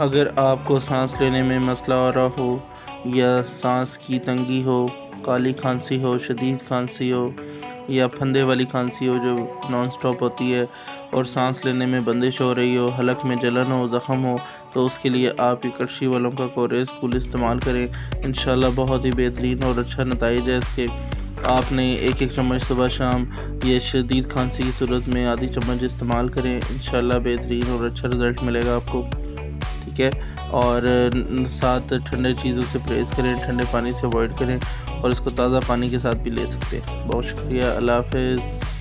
अगर आपको सांस लेने में मसला आ रहा हो या सांस की तंगी हो, काली खांसी हो, शदीद खांसी हो या फंदे वाली खांसी हो जो नॉन स्टॉप होती है और सांस लेने में बंदिश हो रही हो, हलक में जलन हो, ज़ख़म हो, तो उसके लिए आप ये करशी वालों का कोरेस कूल इस्तेमाल करें। इंशाल्लाह बहुत ही बेहतरीन और अच्छा नताइज है इसके। आपने एक एक चम्मच सुबह शाम ये शदीद खांसी की सूरत में आधी चम्मच इस्तेमाल करें। इंशाल्लाह बेहतरीन और अच्छा रिज़ल्ट मिलेगा आपको। ठीक है। और साथ ठंडे चीज़ों से परहेज़ करें, ठंडे पानी से अवॉइड करें और इसको ताज़ा पानी के साथ भी ले सकते हैं। बहुत शुक्रिया। अल्लाह हाफ़िज़।